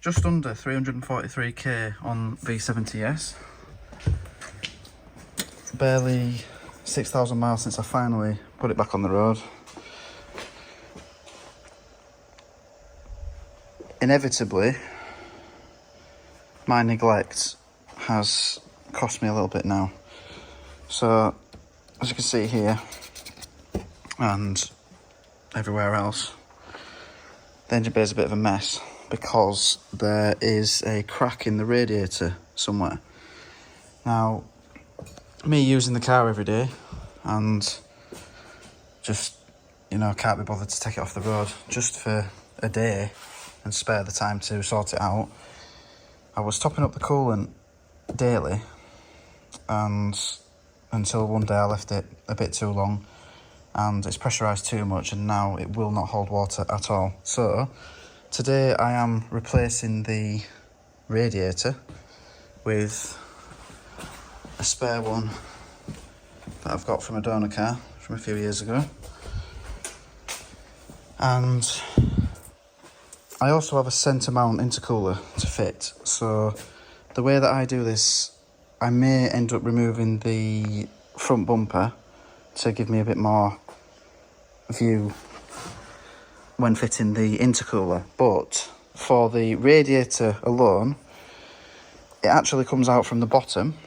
just under 343k on V70S. Barely 6,000 miles since I finally put it back on the road. Inevitably, my neglect has cost me a little bit now. So, as you can see here, and everywhere else, the engine bay is a bit of a mess because there is a crack in the radiator somewhere. Now, me using the car every day and just, you know, can't be bothered to take it off the road just for a day and spare the time to sort it out. I was topping up the coolant daily, and until one day I left it a bit too long and it's pressurised too much, and now it will not hold water at all. So today I am replacing the radiator with a spare one that I've got from a donor car from a few years ago. And I also have a centre mount intercooler to fit. So the way that I do this, I may end up removing the front bumper to give me a bit more view when fitting the intercooler. But for the radiator alone, it actually comes out from the bottom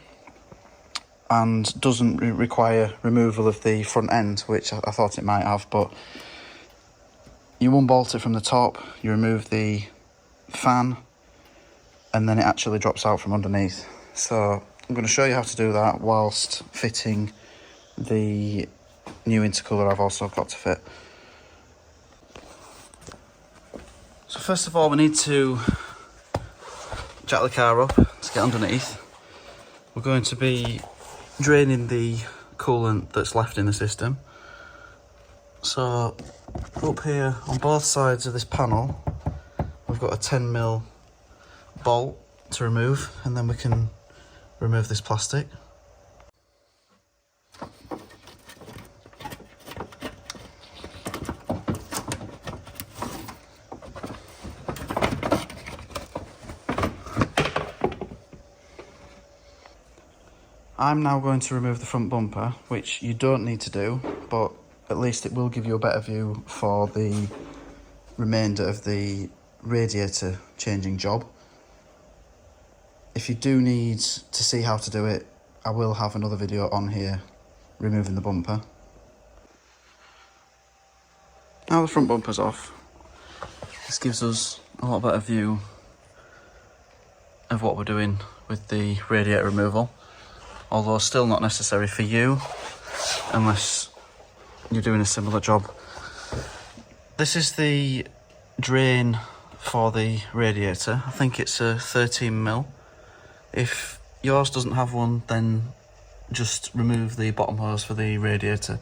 and doesn't require removal of the front end, which I thought it might have, but you unbolt it from the top, you remove the fan, and then it actually drops out from underneath. So I'm going to show you how to do that whilst fitting the new intercooler I've also got to fit. So first of all, we need to jack the car up to get underneath. We're going to be draining the coolant that's left in the system. So up here on both sides of this panel, we've got a 10mm bolt to remove, and then we can remove this plastic. I'm now going to remove the front bumper, which you don't need to do, but at least it will give you a better view for the remainder of the radiator changing job. If you do need to see how to do it, I will have another video on here removing the bumper. Now the front bumper's off, this gives us a lot better view of what we're doing with the radiator removal, although still not necessary for you unless you're doing a similar job. This is the drain for the radiator. I think it's a 13mm. If yours doesn't have one, then just remove the bottom hose for the radiator.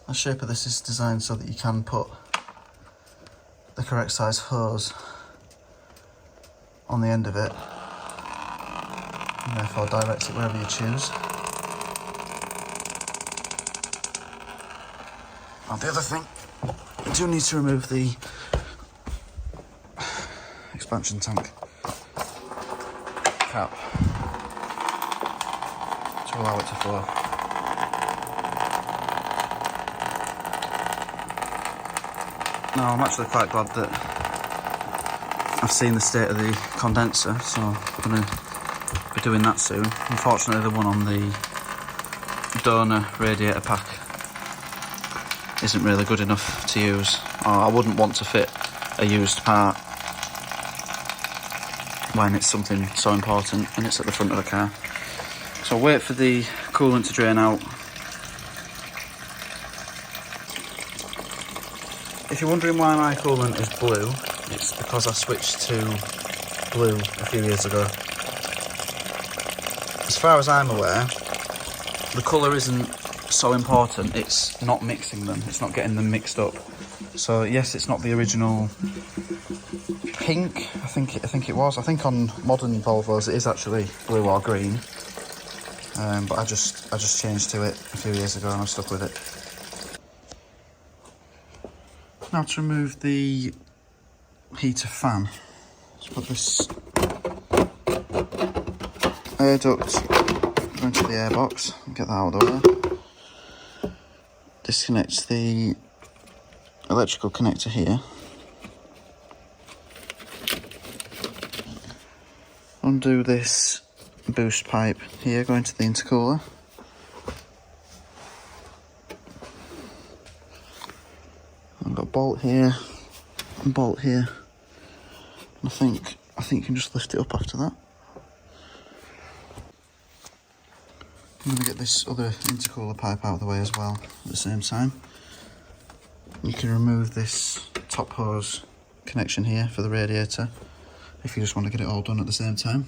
The shape of this is designed so that you can put the correct size hose on the end of it, and therefore direct it wherever you choose. And the other thing, you do need to remove the expansion tank cap to allow it to flow. Now, I'm actually quite glad that I've seen the state of the condenser, so I'm going to be doing that soon. Unfortunately, the one on the donor radiator pack isn't really good enough to use, or I wouldn't want to fit a used part when it's something so important and it's at the front of the car. So I'll wait for the coolant to drain out. If you're wondering why my coolant is blue, it's because I switched to blue a few years ago. As far as I'm aware, the colour isn't so important, it's not mixing them, it's not getting them mixed up. So yes, it's not the original pink. I think it was. I think on modern Volvos it is actually blue or green. But I just changed to it a few years ago and I've stuck with it. Now to remove the heater fan, let's put this air duct into the air box and get that out of the way. Disconnect the electrical connector here. Undo this boost pipe here going to the intercooler. I've got a bolt here and bolt here. I think you can just lift it up after that. I'm going to get this other intercooler pipe out of the way as well at the same time. You can remove this top hose connection here for the radiator if you just want to get it all done at the same time.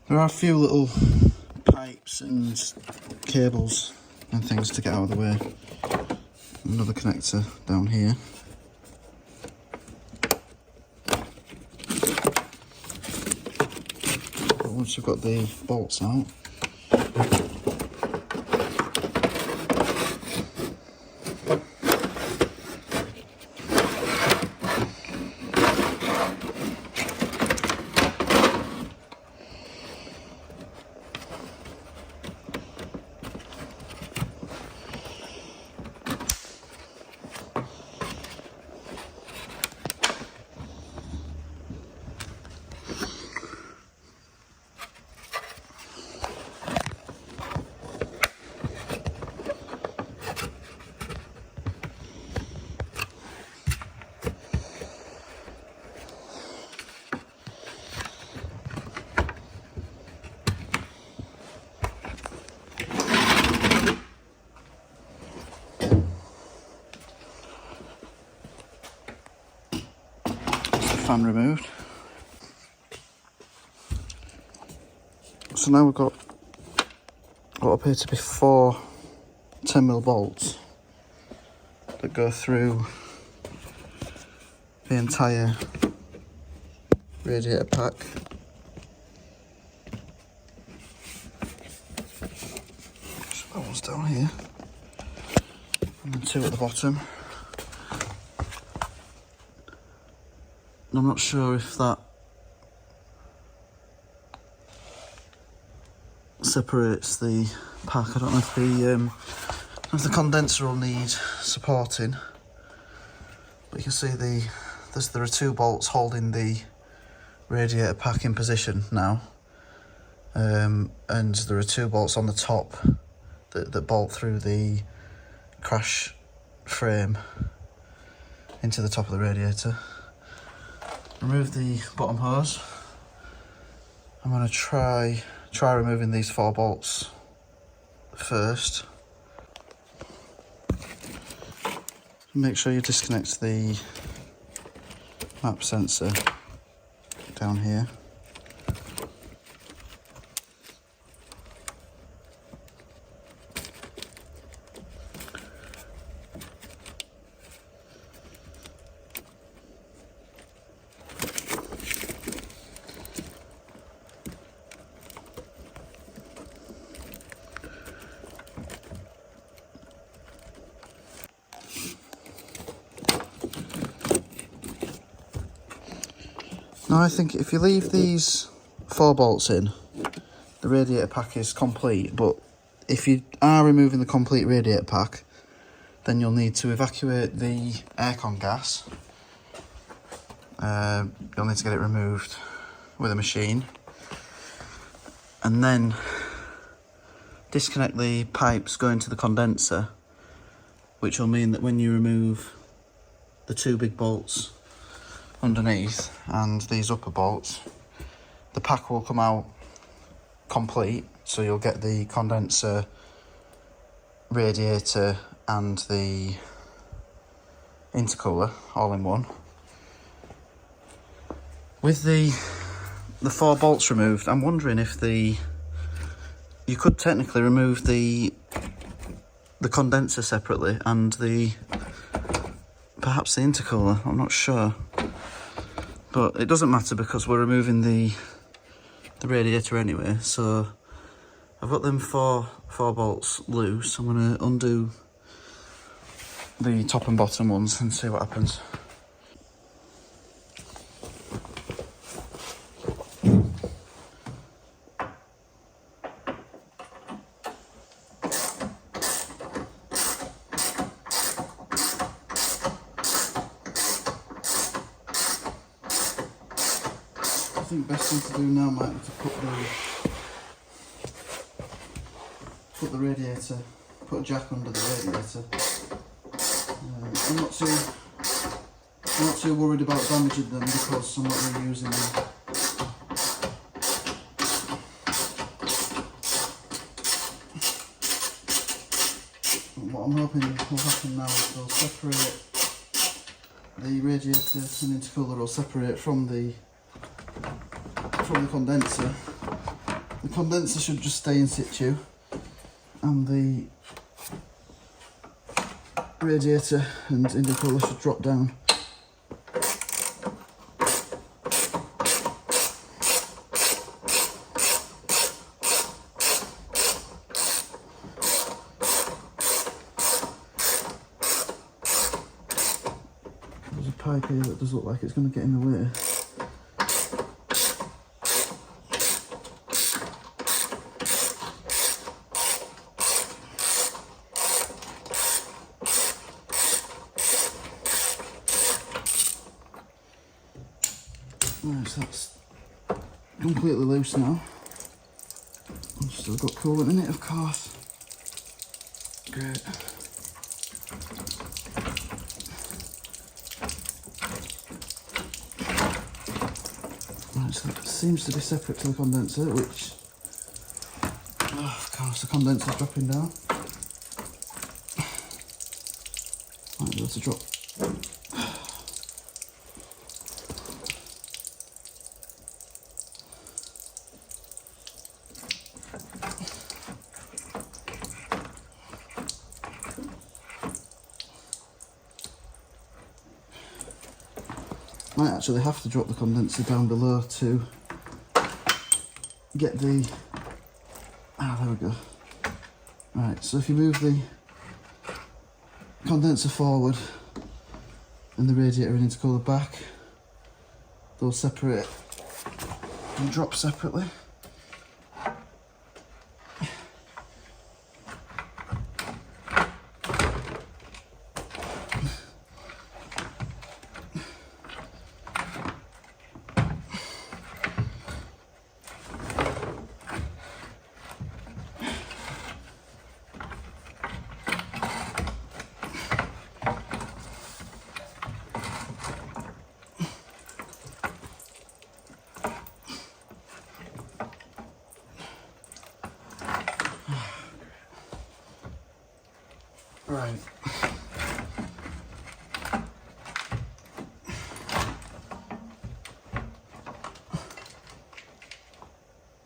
There are a few little pipes and cables and things to get out of the way. Another connector down here. But once you've got the bolts out, fan removed. So now we've got what appear to be 4 10mm bolts that go through the entire radiator pack. So that one's down here, and then 2 at the bottom. I'm not sure if that separates the pack. I don't know if the condenser will need supporting, but you can see there are 2 bolts holding the radiator pack in position now, and there are 2 bolts on the top that bolt through the crash frame into the top of the radiator. Remove the bottom hose. I'm going to try removing these 4 bolts first. Make sure you disconnect the map sensor down here. Now I think if you leave these 4 bolts in, the radiator pack is complete, but if you are removing the complete radiator pack, then you'll need to evacuate the aircon gas. You'll need to get it removed with a machine, and then disconnect the pipes going to the condenser, which will mean that when you remove the 2 big bolts underneath and these upper bolts, the pack will come out complete, so you'll get the condenser, radiator and the intercooler all in one. With the 4 bolts removed, I'm wondering if you could technically remove the the condenser separately and perhaps the intercooler, I'm not sure. But it doesn't matter because we're removing the radiator anyway, so I've got them four bolts loose. I'm going to undo the top and bottom ones and see what happens. I think the best thing to do now might be to put the radiator, put a jack under the radiator. I'm not too worried about damaging them because I'm not reusing them. And what I'm hoping will happen now is they'll separate the radiator and intercooler will separate from the condenser. The condenser should just stay in situ, and the radiator and intercooler should drop down. There's a pipe here that does look like it's going to get in the way. Right, so that's completely loose now. I've still got coolant in it, of course. Great. Right, so that seems to be separate to the condenser, which, of course, the condenser's dropping down. Might be able to drop. Might actually have to drop the condenser down below to get the... there we go. Right, so if you move the condenser forward and the radiator and intercooler back, they'll separate and drop separately. Right.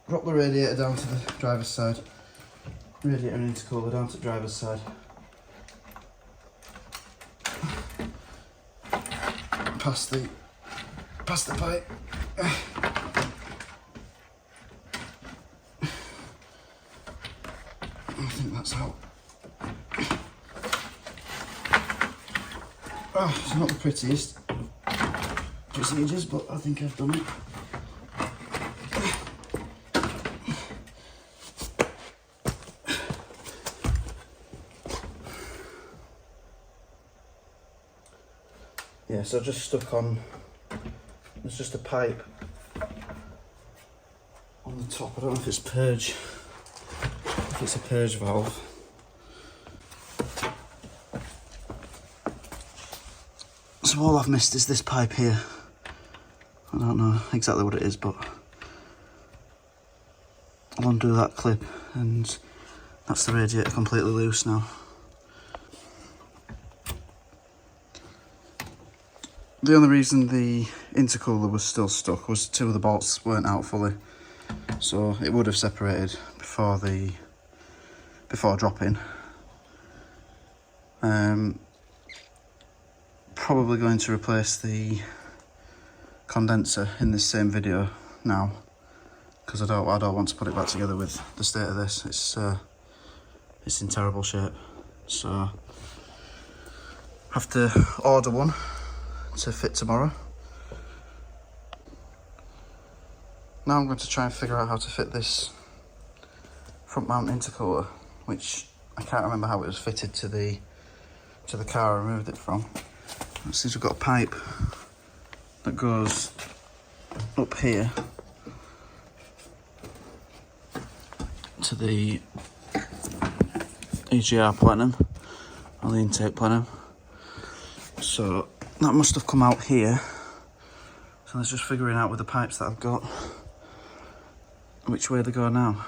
Drop the radiator down to the driver's side. Radiator and intercooler down to the driver's side. Past the pipe. I think that's out. Oh, it's not the prettiest procedures, but I think I've done it. Yeah, so just stuck on, there's just a pipe on the top. I don't know if it's purge, if it's a purge valve. So all I've missed is this pipe here. I don't know exactly what it is, but I'll undo that clip, and that's the radiator completely loose now. The only reason the intercooler was still stuck was two of the bolts weren't out fully, so it would have separated before dropping. Probably going to replace the condenser in this same video now, because I don't want to put it back together with the state of this. It's in terrible shape, so have to order one to fit tomorrow. Now I'm going to try and figure out how to fit this front mount intercooler, which I can't remember how it was fitted to the car I removed it from. It seems we've got a pipe that goes up here to the EGR plenum, or the intake plenum. So that must have come out here. So let's just figuring out with the pipes that I've got which way they go now.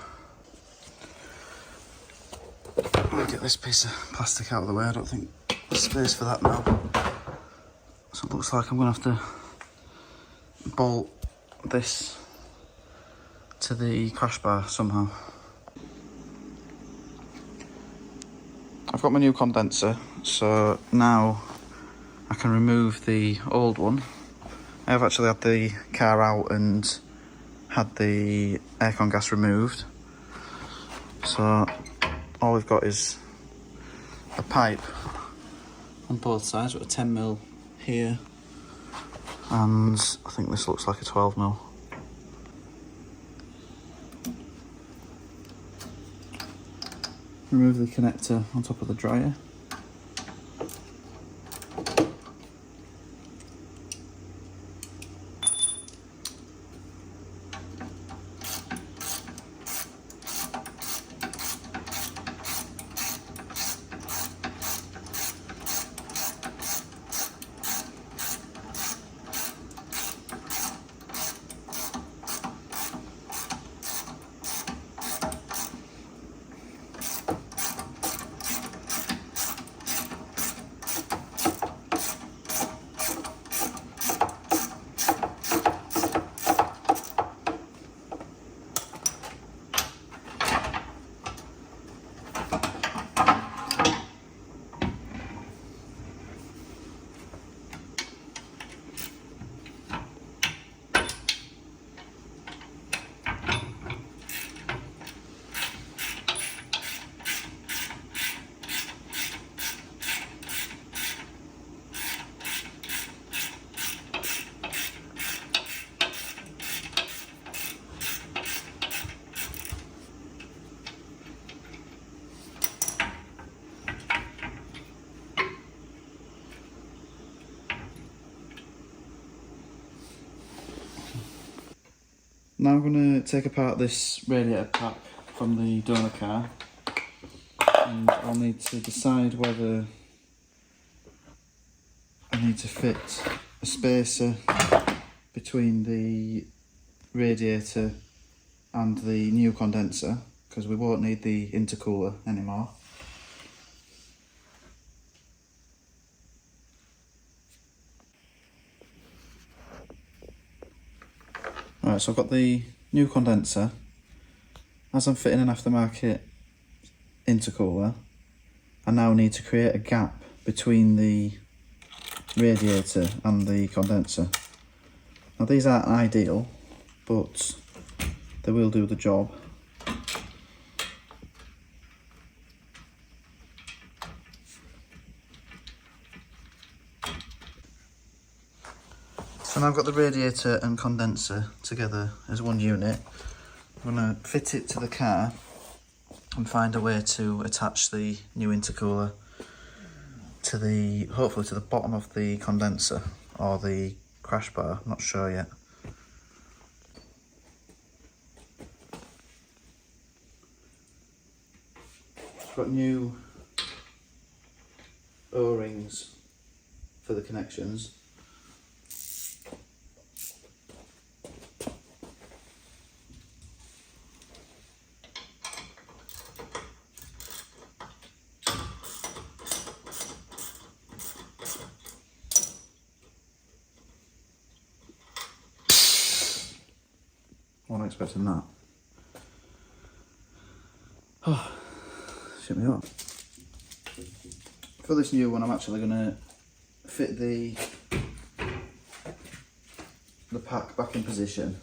I'll get this piece of plastic out of the way. I don't think there's space for that now. So it looks like I'm going to have to bolt this to the crash bar somehow. I've got my new condenser, so now I can remove the old one. I have actually had the car out and had the aircon gas removed. So all we've got is a pipe on both sides. We've got a 10mm here, and I think this looks like a 12mm. Remove the connector on top of the dryer. Now I'm going to take apart this radiator pack from the donor car, and I'll need to decide whether I need to fit a spacer between the radiator and the new condenser, because we won't need the intercooler anymore. Right, so I've got the new condenser. As I'm fitting an aftermarket intercooler, I now need to create a gap between the radiator and the condenser. Now these aren't ideal, but they will do the job. So now I've got the radiator and condenser together as one unit. I'm going to fit it to the car and find a way to attach the new intercooler to the, hopefully to the bottom of the condenser or the crash bar, I'm not sure yet. I've got new O-rings for the connections. I wasn't expecting that. Oh, shut me up. For this new one, I'm actually going to fit the pack back in position.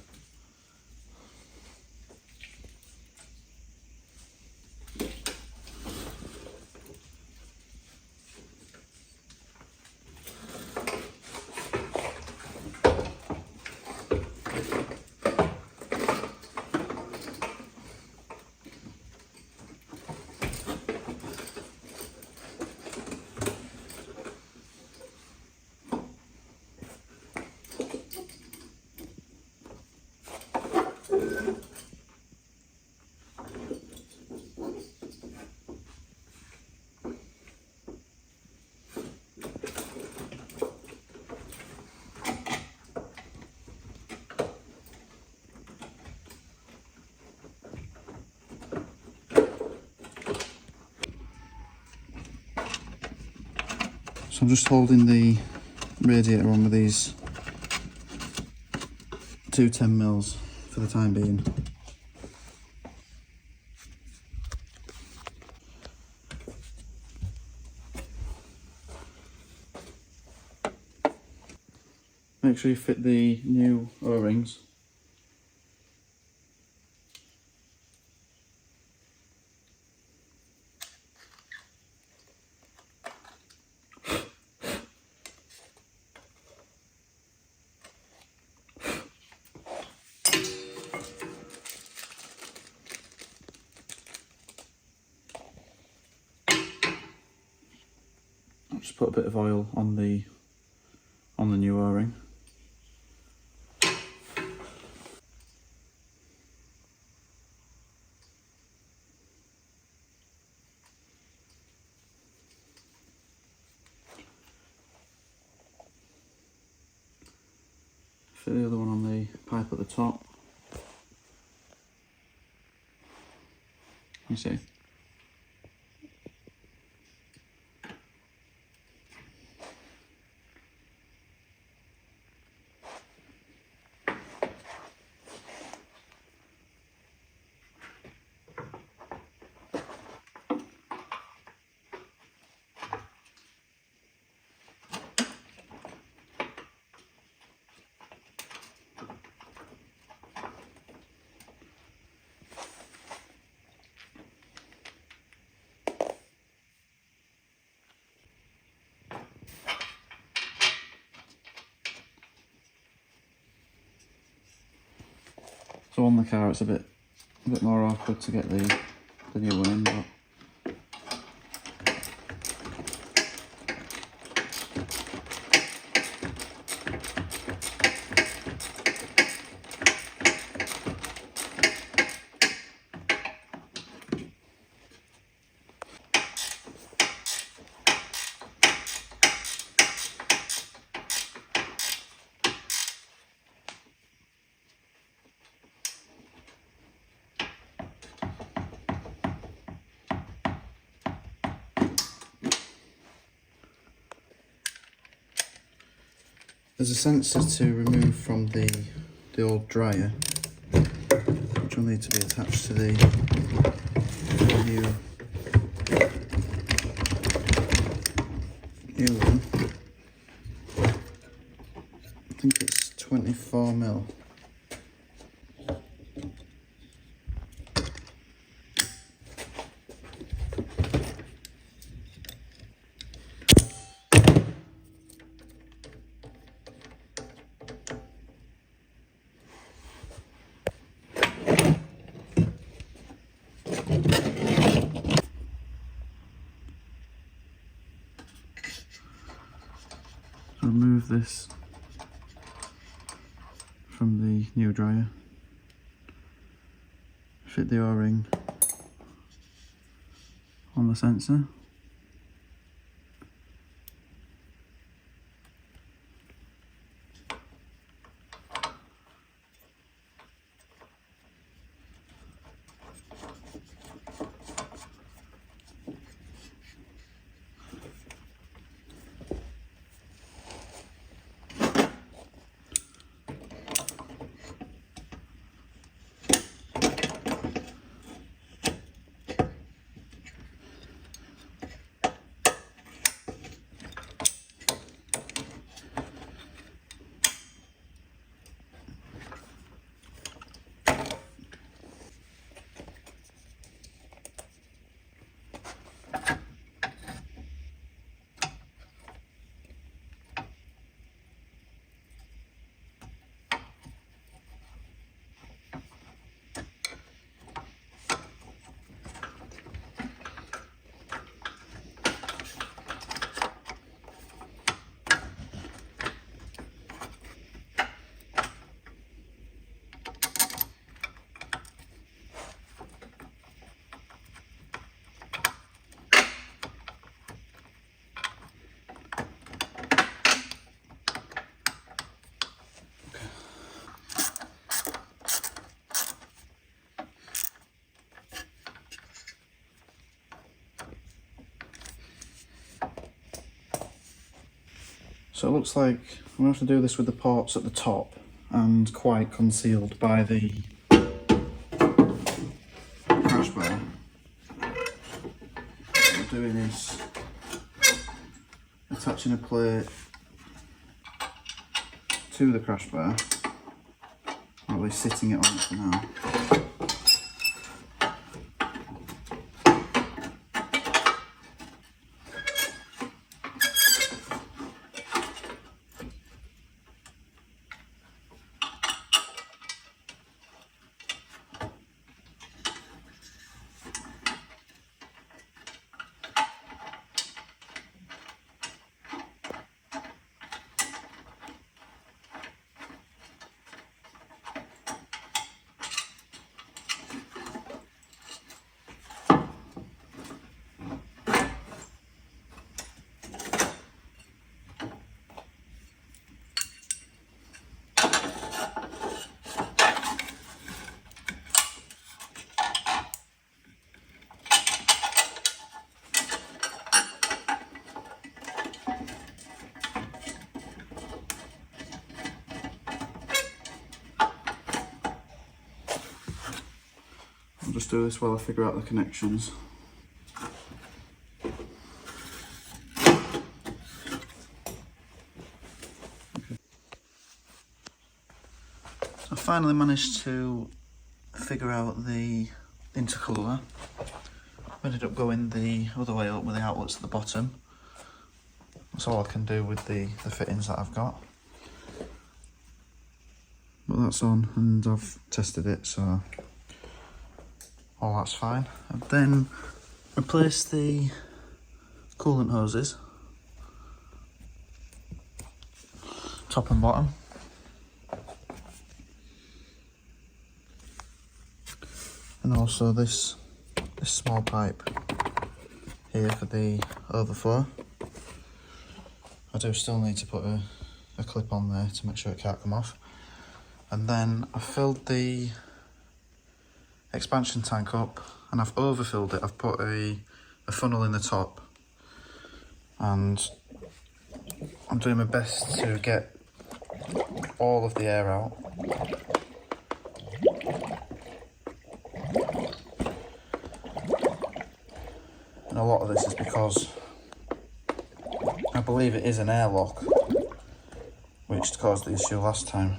So I'm just holding the radiator on with these two 10mm for the time being. Make sure you fit the new O-rings. Just put a bit of oil on the new O-ring. Fit the other one on the pipe at the top. You see? So on the car it's a bit more awkward to get the new one in, but there's a sensor to remove from the old dryer, which will need to be attached to the new one. I think it's 24mm. Remove this from the new dryer, fit the O-ring on the sensor. So it looks like I'm going to have to do this with the ports at the top and quite concealed by the crash bar. What I'm doing is attaching a plate to the crash bar, or at least sitting it on it for now. I'll just do this while I figure out the connections. Okay. So I finally managed to figure out the intercooler. I ended up going the other way up with the outlets at the bottom. That's all I can do with the fittings that I've got. But that's on and I've tested it, so all that's fine. I've then replaced the coolant hoses, top and bottom. And also this small pipe here for the overflow. I do still need to put a clip on there to make sure it can't come off. And then I filled the expansion tank up and I've overfilled it. I've put a funnel in the top and I'm doing my best to get all of the air out. And a lot of this is because I believe it is an airlock, which caused the issue last time.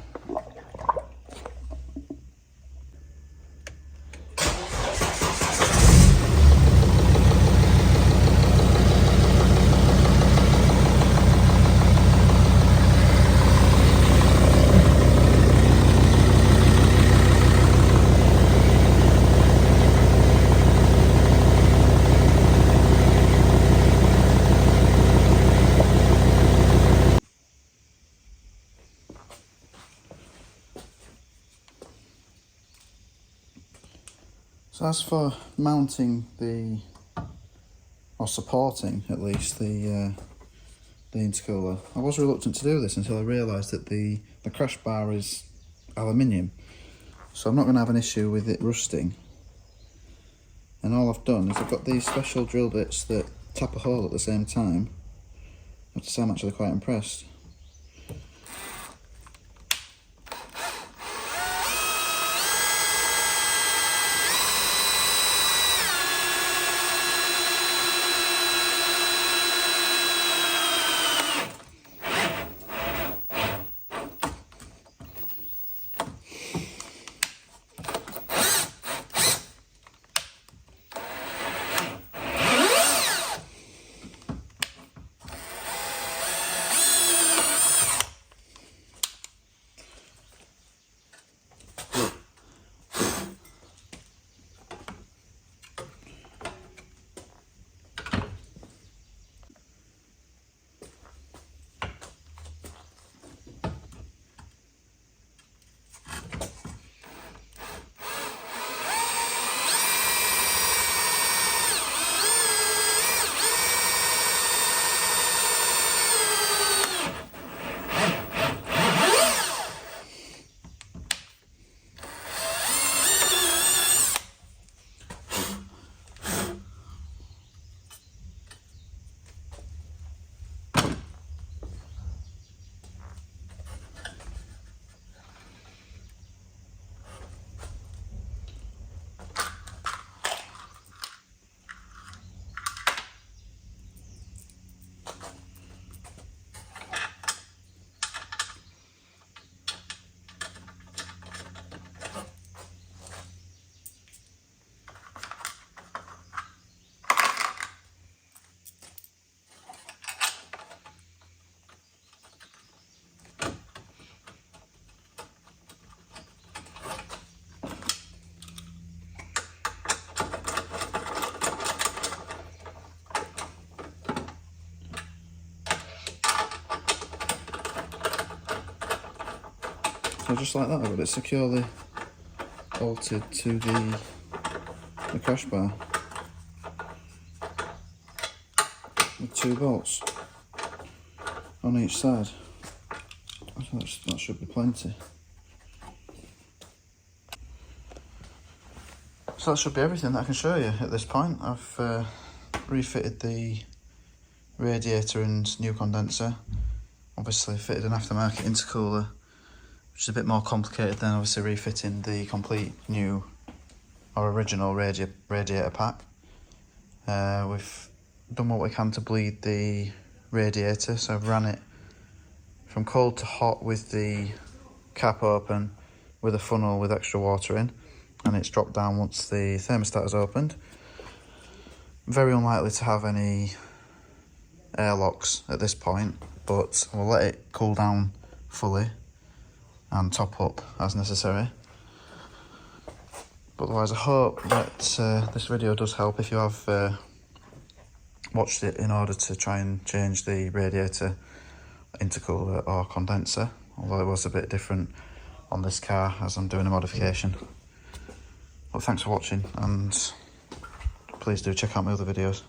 So as for mounting or supporting at least the intercooler, I was reluctant to do this until I realised that the crash bar is aluminium, so I'm not going to have an issue with it rusting. And all I've done is I've got these special drill bits that tap a hole at the same time. I have to say I'm actually quite impressed. So just like that, I've got it securely bolted to the crash bar with 2 bolts on each side. That should be plenty. So that should be everything that I can show you at this point. I've refitted the radiator and new condenser. Obviously fitted an aftermarket intercooler, which is a bit more complicated than obviously refitting the complete new or original radiator pack. We've done what we can to bleed the radiator, so I've ran it from cold to hot with the cap open with a funnel with extra water in, and it's dropped down once the thermostat is opened. Very unlikely to have any airlocks at this point, but we'll let it cool down fully and top up as necessary. But otherwise, I hope that this video does help if you have watched it in order to try and change the radiator, intercooler or condenser, although it was a bit different on this car as I'm doing a modification. But thanks for watching, and please do check out my other videos.